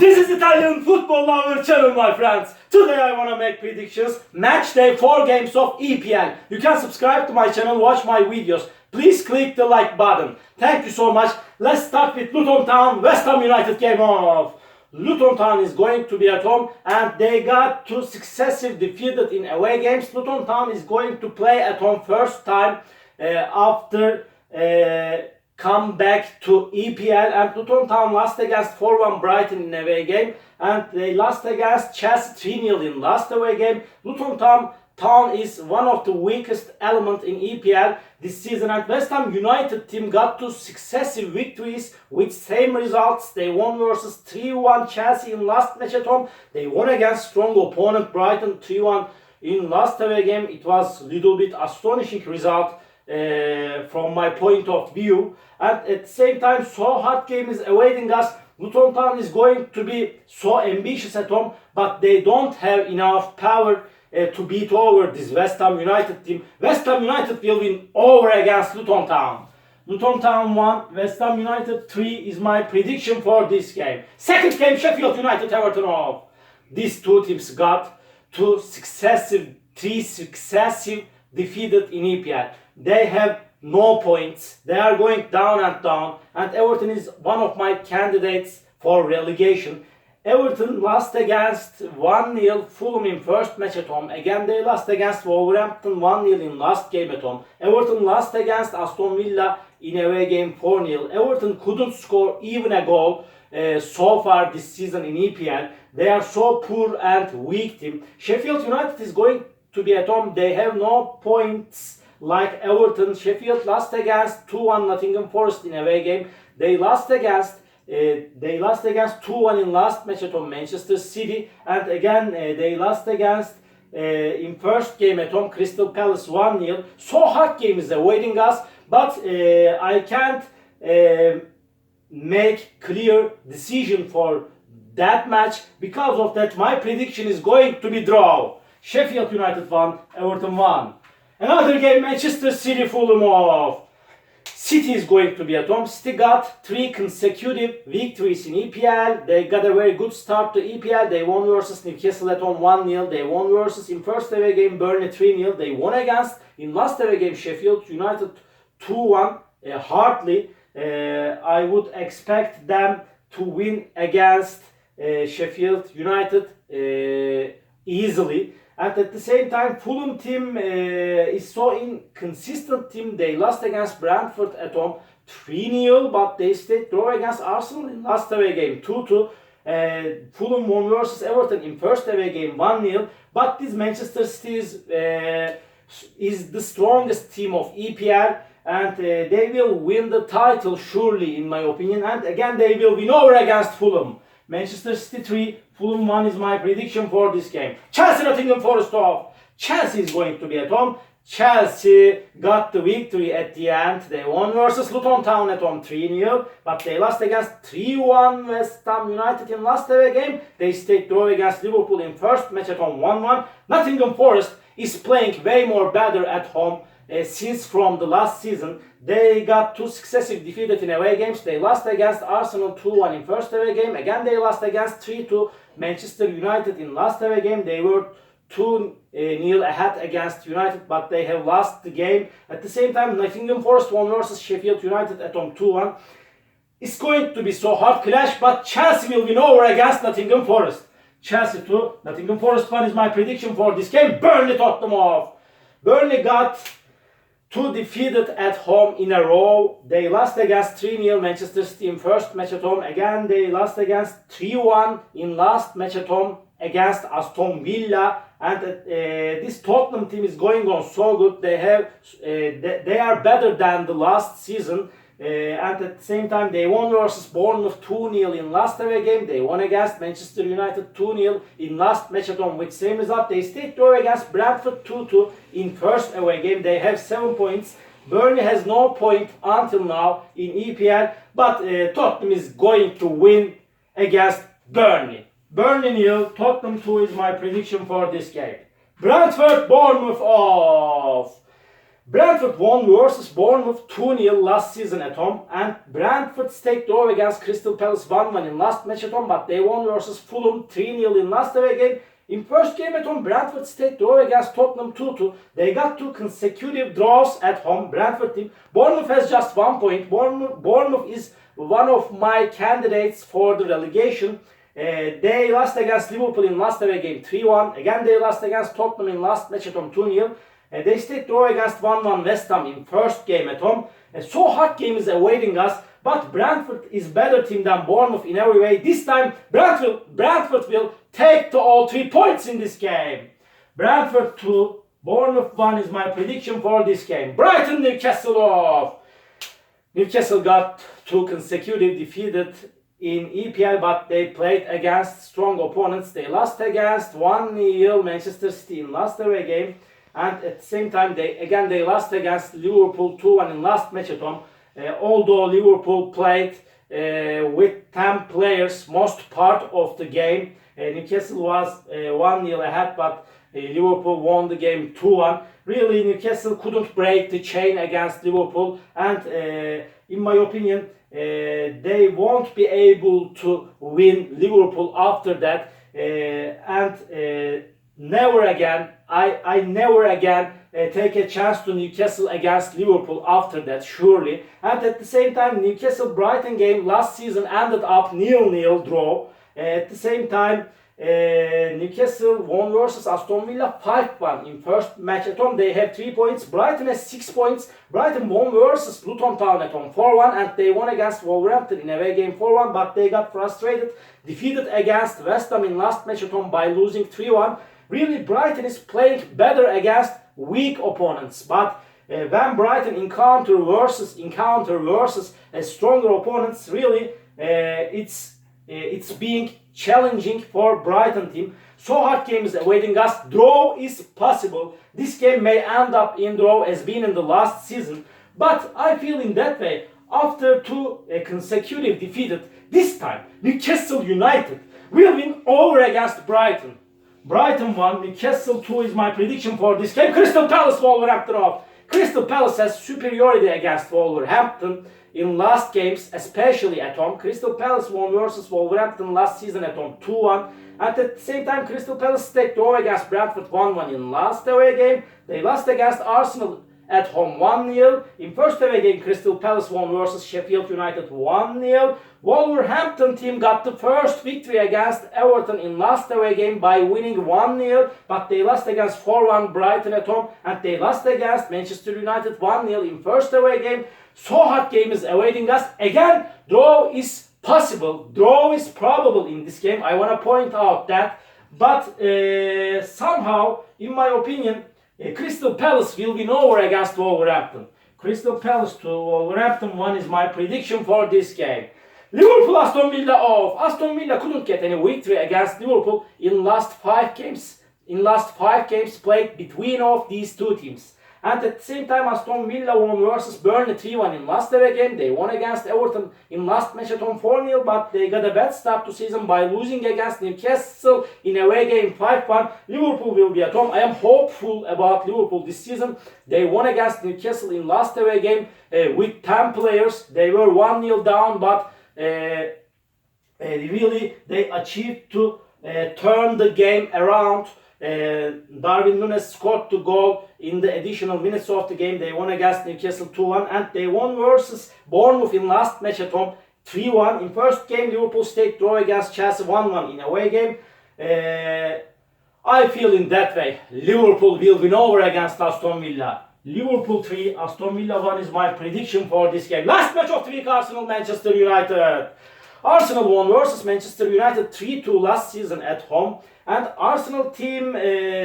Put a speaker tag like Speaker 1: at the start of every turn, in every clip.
Speaker 1: This is Italian football lover channel, my friends. Today I want to make predictions. Match day 4 games of EPL. You can subscribe to my channel, watch my videos. Please click the like button. Thank you so much. Let's start with Luton Town, West Ham United game off. Luton Town is going to be at home and they got 2 successive defeated in away games. Luton Town is going to play at home first time after come back to EPL, and Luton Town lost against Fulham Brighton in away game, and they lost against Chelsea 3-0 in last away game. Luton Town is one of the weakest elements in EPL this season, and West Ham United team got 2 successive victories with same results. They won versus 3-1 Chelsea in last match at home. They won against strong opponent Brighton 3-1 in last away game. It was a little bit astonishing result from my point of view, and at the same time so hard game is awaiting us. Luton Town is going to be so ambitious at home, but they don't have enough power to beat over this West Ham United team. West Ham United will win over against Luton Town. Luton Town 1, West Ham United 3 is my prediction for this game. Second game, Sheffield United Everton off. These two teams got 3 successive defeated in EPL. They have no points. They are going down and down, and Everton is one of my candidates for relegation. Everton lost against 1-0 Fulham in first match at home. Again they lost against Wolverhampton 1-0 in last game at home. Everton lost against Aston Villa in away game 4-0. Everton couldn't score even a goal so far this season in EPL. They are so poor and weak team. Sheffield United is going to be at home. They have no points like Everton. Sheffield lost against 2-1 Nottingham Forest in away game. They lost against 2-1 in last match at home Manchester City, and again they lost against in first game at home Crystal Palace 1-0. So hard game is awaiting us, but I can't make clear decision for that match. Because of that, my prediction is going to be draw. Sheffield United 1, Everton 1. Another game, Manchester City Fulham off. City is going to be at home. City got 3 consecutive victories in EPL. They got a very good start to EPL. They won versus Newcastle at home 1-0. They won versus in first away game Burnley 3-0. They won against in last away game Sheffield United 2-1. Hardly I would expect them to win against Sheffield United easily. And at the same time, Fulham team is so inconsistent team. They lost against Brentford at home 3-0, but they stayed draw against Arsenal in last away game 2-2. Fulham won versus Everton in first away game 1-0. But this Manchester City is the strongest team of EPL, and they will win the title surely, in my opinion. And again, they will win over against Fulham. Manchester City 3, Fulham 1 is my prediction for this game. Chelsea Nottingham Forest off. Chelsea is going to be at home. Chelsea got the victory at the end. They won versus Luton Town at home 3-0, but they lost against 3-1 West Ham United in last away game. They stayed draw against Liverpool in first match at home 1-1. Nottingham Forest is playing way more better at home since from the last season. They got 2 successive defeated in away games. They lost against Arsenal 2-1 in first away game. Again they lost against 3-2 Manchester United in last away game. They were 2-0 ahead against United, but they have lost the game. At the same time, Nottingham Forest won versus Sheffield United at home 2-1. It's going to be so hard clash, but Chelsea will win over against Nottingham Forest. Chelsea 2, Nottingham Forest 1 is my prediction for this game. Burnley Tottenham off. Burnley got 2 defeated at home in a row. They lost against 3-0 Manchester City in first match at home. Again they lost against 3-1 in last match at home against Aston Villa. And this Tottenham team is going on so good. They are better than the last season. And at the same time, they won versus Bournemouth 2-0 in last away game. They won against Manchester United 2-0 in last match at home with same result. They stayed draw against Brentford 2-2 in first away game. They have 7 points. Burnley has no point until now in EPL, but Tottenham is going to win against Burnley. Burnley 0, Tottenham 2 is my prediction for this game. Brentford Bournemouth off. Brentford won versus Bournemouth 2-0 last season at home, and Brentford stayed draw against Crystal Palace 1-1 in last match at home, but they won versus Fulham 3-0 in last away game. In first game at home, Brentford stayed draw against Tottenham 2-2. They got 2 consecutive draws at home. Brentford team. Bournemouth has just 1 point. Bournemouth is one of my candidates for the relegation. They lost against Liverpool in last away game 3-1. Again, they lost against Tottenham in last match at home 2-0. They stayed draw against 1-1 West Ham in first game at home. So hard game is awaiting us, but Brentford is better team than Bournemouth in every way. This time Brentford will take to all 3 points in this game. Brentford 2, Bournemouth 1 is my prediction for this game. Brighton Newcastle off. Newcastle got 2 consecutive defeated in EPL, but they played against strong opponents. They lost against 1-0 Manchester City in last away game. And at the same time, they lost against Liverpool 2-1 in last match at home. Although Liverpool played with 10 players most part of the game, Newcastle was 1-0 ahead, but Liverpool won the game 2-1. Really, Newcastle couldn't break the chain against Liverpool, and in my opinion, they won't be able to win Liverpool after that, never again. I never again take a chance to Newcastle against Liverpool after that, surely. And at the same time, Newcastle-Brighton game last season ended up 0-0 draw. At the same time, Newcastle won versus Aston Villa 5-1 in first match at home. They have 3 points. Brighton has 6 points. Brighton won versus Luton Town at home 4-1, and they won against Wolverhampton in away game 4-1, but they got frustrated, defeated against West Ham in last match at home by losing 3-1. Really, Brighton is playing better against weak opponents, but when Brighton encounter versus stronger opponents, really it's being challenging for Brighton team. So hard game is awaiting us. Draw is possible. This game may end up in draw as been in the last season, but I feel in that way after 2 consecutive defeated, this time Newcastle United will win over against Brighton. Brighton 1, Newcastle 2 is my prediction for this game. Crystal Palace Wolverhampton off. Crystal Palace has superiority against Wolverhampton in last games, especially at home. Crystal Palace won versus Wolverhampton last season at home 2-1. And at the same time, Crystal Palace stayed draw against Brentford 1-1 in last away game. They lost against Arsenal at home 1-0. In first away game, Crystal Palace won versus Sheffield United 1-0. Wolverhampton team got the first victory against Everton in last away game by winning 1-0, but they lost against 4-1 Brighton at home, and they lost against Manchester United 1-0 in first away game. So hard game is awaiting us. Again, draw is possible. Draw is probable in this game. I want to point out that, but somehow, in my opinion, Crystal Palace will win over against Wolverhampton. Crystal Palace 2, Wolverhampton 1 is my prediction for this game. Liverpool Aston Villa off. Aston Villa couldn't get any victory against Liverpool in last 5 games. In last 5 games played between of these 2 teams. And at the same time, Aston Villa won versus Burnley 3-1 in last away game. They won against Everton in last match at home 4-0, but they got a bad start to season by losing against Newcastle in away game 5-1. Liverpool will be at home. I am hopeful about Liverpool this season. They won against Newcastle in last away game with 10 players. They were 1-0 down, but really they achieved to turn the game around. Darwin Núñez scored the goal in the additional minutes of the game. They won against Newcastle 2-1, and they won versus Bournemouth in last match at home 3-1. In first game, Liverpool stayed draw against Chelsea 1-1 in away game. I feel in that way Liverpool will win over against Aston Villa. Liverpool 3, Aston Villa 1 is my prediction for this game. Last match of the week, Arsenal Manchester United. Arsenal won versus Manchester United 3-2 last season at home. And Arsenal team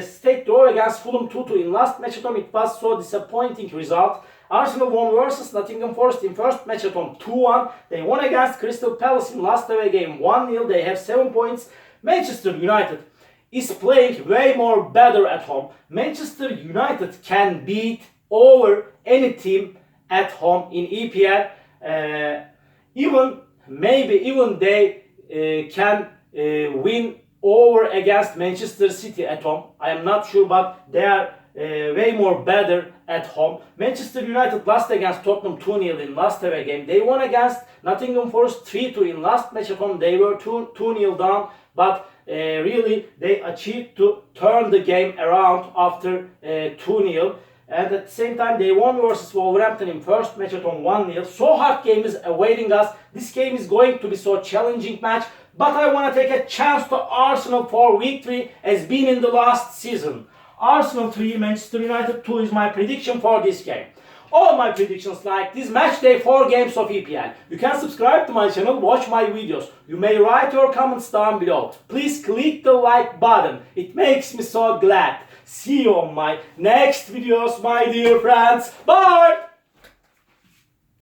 Speaker 1: stayed draw against Fulham 2-2 in last match at home. It was so disappointing result. Arsenal won versus Nottingham Forest in first match at home 2-1. They won against Crystal Palace in last away game 1-0. They have 7 points. Manchester United is playing way more better at home. Manchester United can beat over any team at home in EPL. Even they can win over against Manchester City at home. I am not sure, but they are way more better at home. Manchester United lost against Tottenham 2-0 in last away game. They won against Nottingham Forest 3-2 in last match at home. They were 2-0 down, but really they achieved to turn the game around after 2-0. And at the same time, they won versus Wolverhampton in first match at home 1-0. So hard game is awaiting us. This game is going to be so challenging match. But I want to take a chance to Arsenal for week 3 as been in the last season. Arsenal 3, Manchester United 2 is my prediction for this game. All my predictions like this match day 4 games of EPL. You can subscribe to my channel, watch my videos. You may write your comments down below. Please click the like button. It makes me so glad. See you on my next videos, my dear friends. Bye!